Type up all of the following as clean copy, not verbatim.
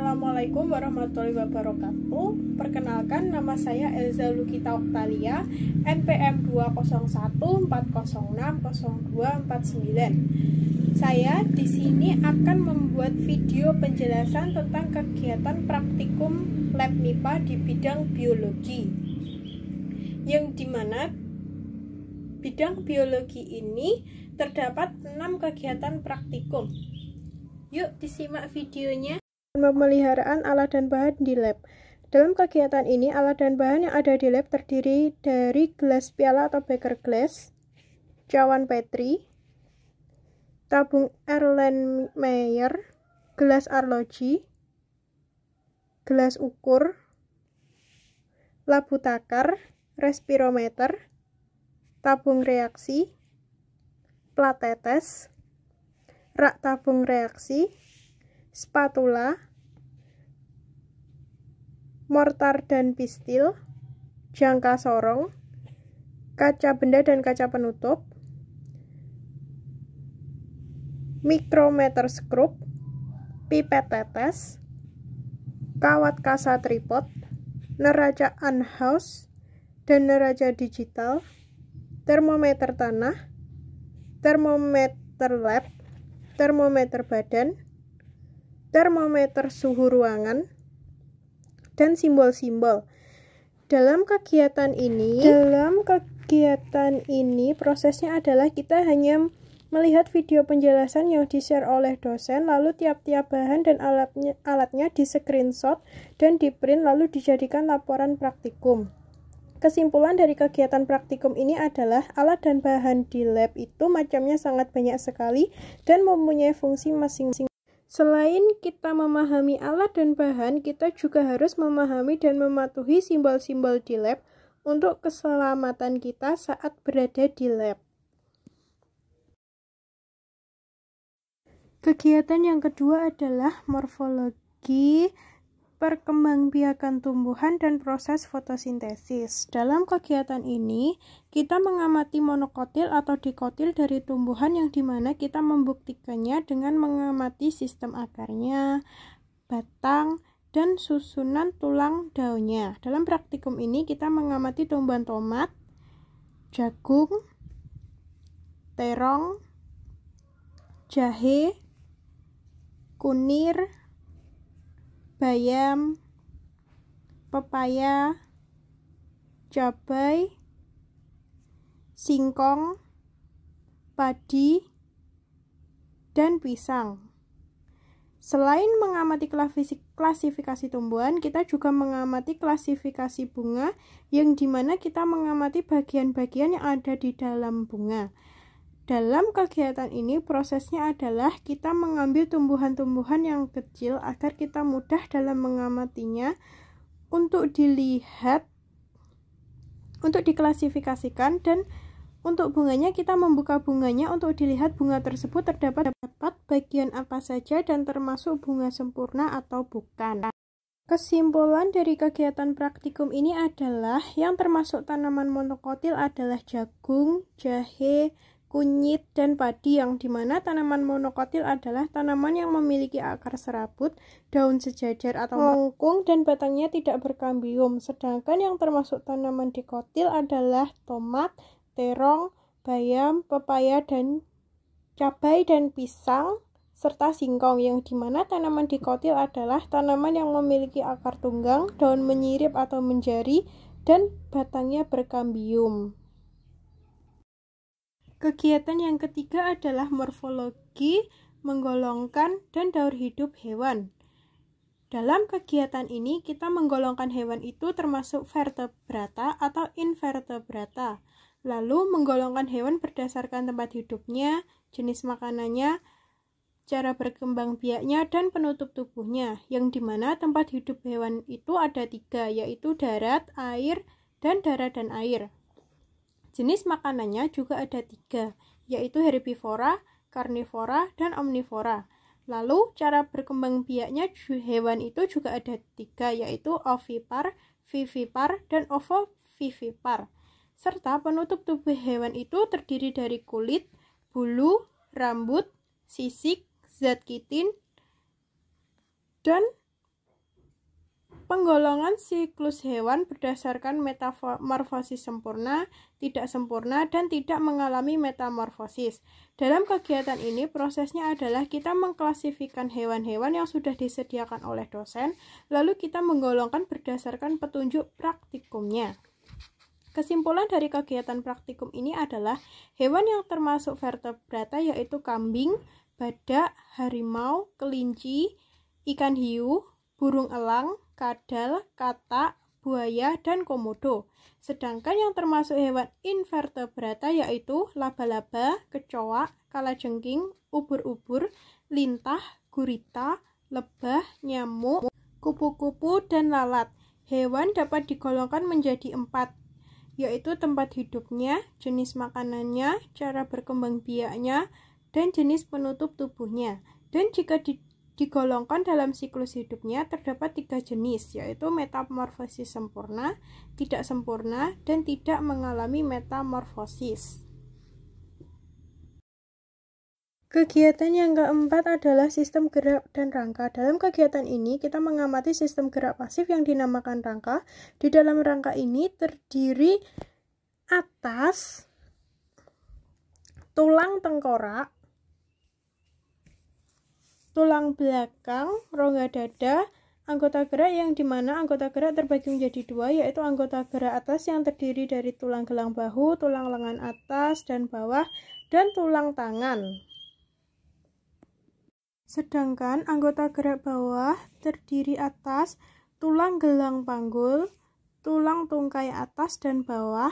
Assalamualaikum warahmatullahi wabarakatuh. Perkenalkan, nama saya Elza Lukita Oktalia, NPM 20140600249. Saya di sini akan membuat video penjelasan tentang kegiatan praktikum lab MIPA di bidang biologi, yang dimana bidang biologi ini terdapat 6 kegiatan praktikum. Yuk disimak videonya. Pemeliharaan alat dan bahan di lab. Dalam kegiatan ini, alat dan bahan yang ada di lab terdiri dari gelas piala atau beaker glass, cawan Petri, tabung Erlenmeyer, gelas arloji, gelas ukur, labu takar, respirometer, tabung reaksi, plat tetes, rak tabung reaksi, spatula, mortar dan pistil, jangka sorong, kaca benda dan kaca penutup, mikrometer skrup, pipet tetes, kawat kasa tripod, neraca Anhaus dan neraca digital, termometer tanah, termometer lab, termometer badan, termometer suhu ruangan, dan simbol-simbol. Dalam kegiatan ini prosesnya adalah kita hanya melihat video penjelasan yang di-share oleh dosen, lalu tiap-tiap bahan dan alatnya di-screenshot dan di-print lalu dijadikan laporan praktikum. Kesimpulan dari kegiatan praktikum ini adalah alat dan bahan di lab itu macamnya sangat banyak sekali dan mempunyai fungsi masing-masing. Selain kita memahami alat dan bahan, kita juga harus memahami dan mematuhi simbol-simbol di lab untuk keselamatan kita saat berada di lab. Kegiatan yang kedua adalah morfologi, perkembangbiakan tumbuhan dan proses fotosintesis. Dalam kegiatan ini, kita mengamati monokotil atau dikotil dari tumbuhan yang dimana kita membuktikannya dengan mengamati sistem akarnya, batang, dan susunan tulang daunnya. Dalam praktikum ini, kita mengamati tumbuhan tomat, jagung, terong, jahe, kunir, bayam, pepaya, cabai, singkong, padi, dan pisang. Selain mengamati klasifikasi tumbuhan, kita juga mengamati klasifikasi bunga, yang dimana kita mengamati bagian-bagian yang ada di dalam bunga. Dalam kegiatan ini, prosesnya adalah kita mengambil tumbuhan-tumbuhan yang kecil agar kita mudah dalam mengamatinya untuk dilihat, untuk diklasifikasikan, dan untuk bunganya kita membuka bunganya untuk dilihat bunga tersebut terdapat bagian apa saja dan termasuk bunga sempurna atau bukan. Kesimpulan dari kegiatan praktikum ini adalah yang termasuk tanaman monokotil adalah jagung, jahe, kunyit, dan padi, yang dimana tanaman monokotil adalah tanaman yang memiliki akar serabut, daun sejajar atau melengkung, dan batangnya tidak berkambium. Sedangkan yang termasuk tanaman dikotil adalah tomat, terong, bayam, pepaya, dan cabai, dan pisang, serta singkong, yang dimana tanaman dikotil adalah tanaman yang memiliki akar tunggang, daun menyirip atau menjari, dan batangnya berkambium. Kegiatan yang ketiga adalah morfologi, menggolongkan, dan daur hidup hewan. Dalam kegiatan ini, kita menggolongkan hewan itu termasuk vertebrata atau invertebrata. Lalu, menggolongkan hewan berdasarkan tempat hidupnya, jenis makanannya, cara berkembang biaknya, dan penutup tubuhnya, yang dimana tempat hidup hewan itu ada 3, yaitu darat, air, dan darat dan air. Jenis makanannya juga ada 3, yaitu herbivora, karnivora, dan omnivora. Lalu, cara berkembang biaknya hewan itu juga ada 3, yaitu ovipar, vivipar, dan ovovivipar. Serta penutup tubuh hewan itu terdiri dari kulit, bulu, rambut, sisik, zat kitin, dan Penggolongan siklus hewan berdasarkan metamorfosis sempurna, tidak sempurna, dan tidak mengalami metamorfosis. Dalam kegiatan ini, prosesnya adalah kita mengklasifikasikan hewan-hewan yang sudah disediakan oleh dosen, lalu kita menggolongkan berdasarkan petunjuk praktikumnya. Kesimpulan dari kegiatan praktikum ini adalah hewan yang termasuk vertebrata yaitu kambing, badak, harimau, kelinci, ikan hiu, burung elang, kadal, katak, buaya, dan komodo. Sedangkan yang termasuk hewan invertebrata yaitu laba-laba, kecoa, kalajengking, ubur-ubur, lintah, gurita, lebah, nyamuk, kupu-kupu, dan lalat. Hewan dapat digolongkan menjadi 4, yaitu tempat hidupnya, jenis makanannya, cara berkembang biaknya, dan jenis penutup tubuhnya. Dan jika digolongkan dalam siklus hidupnya terdapat 3 jenis, yaitu metamorfosis sempurna, tidak sempurna, dan tidak mengalami metamorfosis. Kegiatan yang keempat adalah sistem gerak dan rangka. Dalam kegiatan ini kita mengamati sistem gerak pasif yang dinamakan rangka. Di dalam rangka ini terdiri atas tulang tengkorak, tulang belakang, rongga dada, anggota gerak yang dimana anggota gerak terbagi menjadi 2, yaitu anggota gerak atas yang terdiri dari tulang gelang bahu, tulang lengan atas dan bawah, dan tulang tangan. Sedangkan anggota gerak bawah terdiri atas tulang gelang panggul, tulang tungkai atas dan bawah,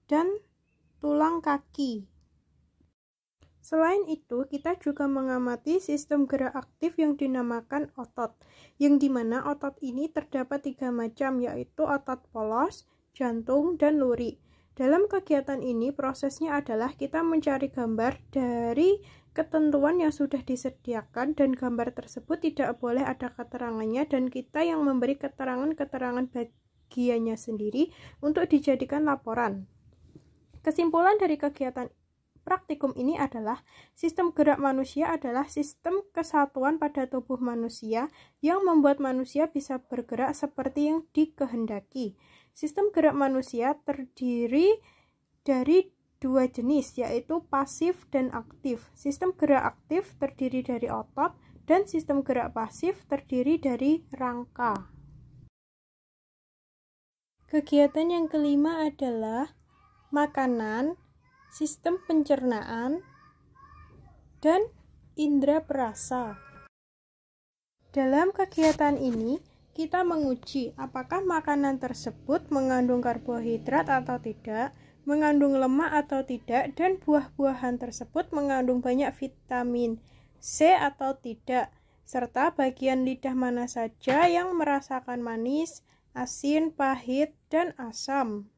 dan tulang kaki. Selain itu, kita juga mengamati sistem gerak aktif yang dinamakan otot, yang dimana otot ini terdapat 3 macam, yaitu otot polos, jantung, dan luri. Dalam kegiatan ini, prosesnya adalah kita mencari gambar dari ketentuan yang sudah disediakan, dan gambar tersebut tidak boleh ada keterangannya, dan kita yang memberi keterangan-keterangan bagiannya sendiri untuk dijadikan laporan. Kesimpulan dari kegiatan praktikum ini adalah sistem gerak manusia adalah sistem kesatuan pada tubuh manusia yang membuat manusia bisa bergerak seperti yang dikehendaki. Sistem gerak manusia terdiri dari 2 jenis, yaitu pasif dan aktif. Sistem gerak aktif terdiri dari otot dan sistem gerak pasif terdiri dari rangka. Kegiatan yang kelima adalah makanan, sistem pencernaan, dan indera perasa. Dalam kegiatan ini, kita menguji apakah makanan tersebut mengandung karbohidrat atau tidak, mengandung lemak atau tidak, dan buah-buahan tersebut mengandung banyak vitamin C atau tidak, serta bagian lidah mana saja yang merasakan manis, asin, pahit, dan asam,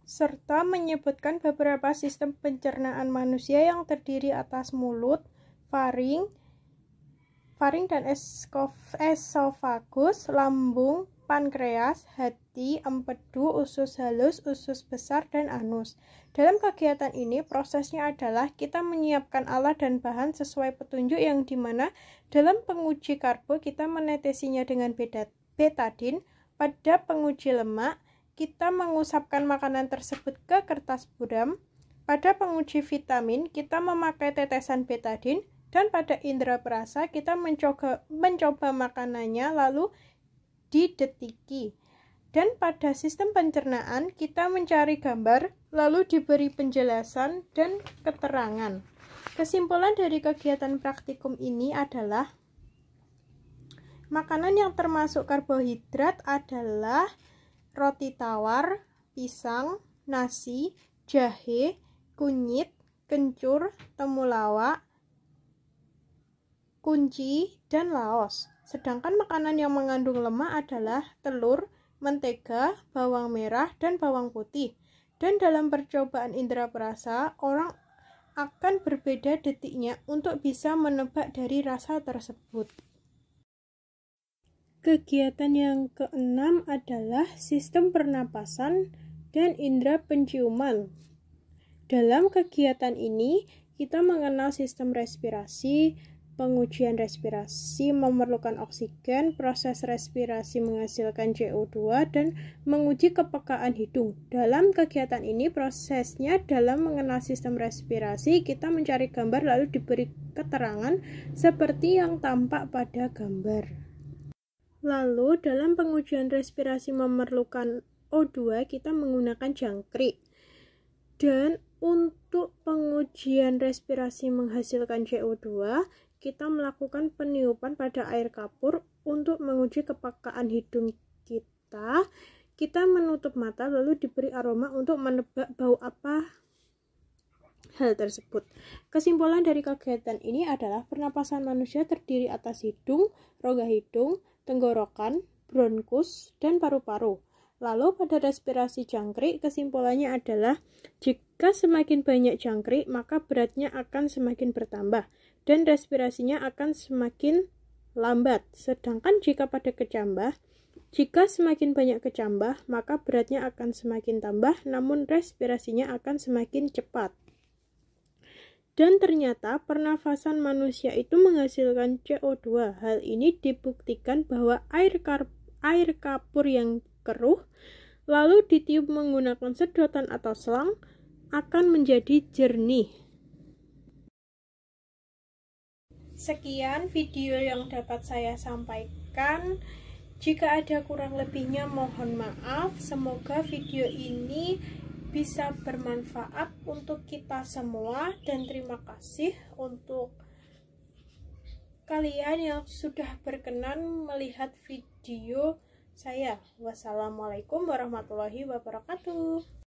serta menyebutkan beberapa sistem pencernaan manusia yang terdiri atas mulut, faring dan esofagus, lambung, pankreas, hati, empedu, usus halus, usus besar, dan anus. Dalam kegiatan ini, prosesnya adalah kita menyiapkan alat dan bahan sesuai petunjuk yang dimana dalam penguji karbo kita menetesinya dengan betadin, pada penguji lemak kita mengusapkan makanan tersebut ke kertas buram. Pada penguji vitamin, kita memakai tetesan betadin, dan pada indera perasa kita mencoba makanannya lalu didetiki. Dan pada sistem pencernaan, kita mencari gambar lalu diberi penjelasan dan keterangan. Kesimpulan dari kegiatan praktikum ini adalah makanan yang termasuk karbohidrat adalah roti tawar, pisang, nasi, jahe, kunyit, kencur, temulawak, kunci, dan laos. Sedangkan makanan yang mengandung lemak adalah telur, mentega, bawang merah, dan bawang putih. Dan dalam percobaan indera perasa, orang akan berbeda detiknya untuk bisa menebak dari rasa tersebut. Kegiatan yang keenam adalah sistem pernapasan dan indera penciuman. Dalam kegiatan ini, kita mengenal sistem respirasi, pengujian respirasi memerlukan oksigen, proses respirasi menghasilkan CO2, dan menguji kepekaan hidung. Dalam kegiatan ini, prosesnya dalam mengenal sistem respirasi, kita mencari gambar lalu diberi keterangan seperti yang tampak pada gambar. Lalu, dalam pengujian respirasi memerlukan O2, kita menggunakan jangkrik. Dan untuk pengujian respirasi menghasilkan CO2, kita melakukan peniupan pada air kapur untuk menguji kepekaan hidung kita. Kita menutup mata lalu diberi aroma untuk menebak bau apa hal tersebut. Kesimpulan dari kegiatan ini adalah pernapasan manusia terdiri atas hidung, rongga hidung, tenggorokan, bronkus, dan paru-paru. Lalu pada respirasi jangkrik, kesimpulannya adalah jika semakin banyak jangkrik, maka beratnya akan semakin bertambah dan respirasinya akan semakin lambat. Sedangkan jika pada kecambah, jika semakin banyak kecambah, maka beratnya akan semakin tambah, namun respirasinya akan semakin cepat. Dan ternyata pernafasan manusia itu menghasilkan CO2. Hal ini dibuktikan bahwa air kapur yang keruh lalu ditiup menggunakan sedotan atau selang akan menjadi jernih. Sekian video yang dapat saya sampaikan. Jika ada kurang lebihnya mohon maaf. Semoga video ini bisa bermanfaat untuk kita semua, dan terima kasih untuk kalian yang sudah berkenan melihat video saya. Wassalamualaikum warahmatullahi wabarakatuh.